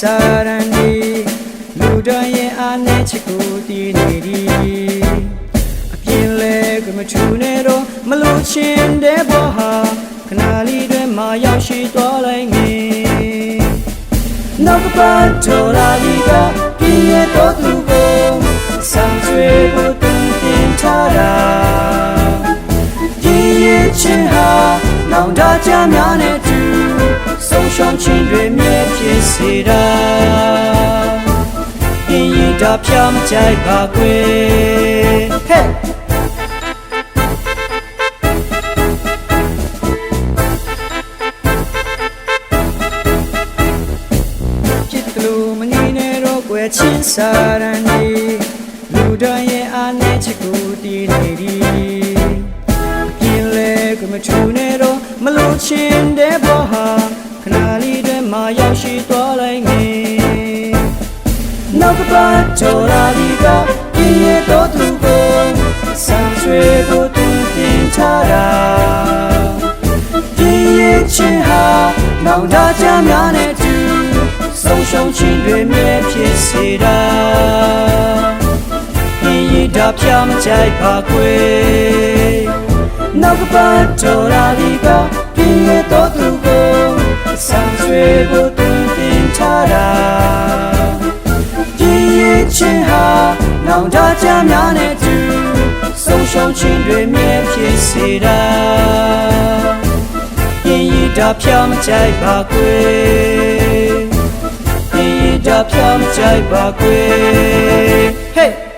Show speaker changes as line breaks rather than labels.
စာရန်ဒီလူတိုင်းရဲ့အားနဲ့ချစ်ကိုတည်နေသည်အပြင်းလဲကမထူနဲ့တော့မလို့ချင်းတဲ့ဘောဟာခဏလေးတွင်မှရောက်ရှိသွားလိုက်ငယ်နောက်ကပတ်တော်လာဒီကပြည့်ရတော့သူကိုဆောင်ရွယ်ဖို့တင်ထားတာပြည့်ရချင်းဟာနောင်တကြများနဲ့တူဆုံးရှုံးခြင်းတွေမြဲဖြစ်စေတာပြည့်ရတာဖြာမကြိုက်ပါကွယ်ဟဲ့ချင်းစာရန်ဒီလူတိုင်းရဲ့အားနဲ့ချစ်ကိုတည်နေသည်ပြင်းလဲကမထူနဲ့တော့မလို့ချင်းတဲ့ဘောဟာခဏလေးတွင်မှရောက်ရှိသွားလိုက်ငယ်နောက်ကပတ်တော်လာဒီကပြည့်ရတော့သူကိုဆံဆွေကိုတင်ထားတာပြည့်ရချင်းဟာနောင်တကြများနဲ့တူဆုံးရှုံးခြင်းတွေမြဲဖြစ်စေတာပြည့်ရတာဖြာမကြိုက်ပါကွယ်နောက်ကပတ်တော်လာဒီကပြည့်ရတော့သူကိုဆံဆွေကိုတင်ထားတာပြည့်ရခြင်းဟာနောင်တကြများနဲ့တူဆုံးရှုံးခြင်းတွေမြဲဖြစ်စေတာပြည့်ရတာဖြာမကြိုက်ပါကွယ်ဒါဖြောင်းကြိုက်ပါကွယ် Hey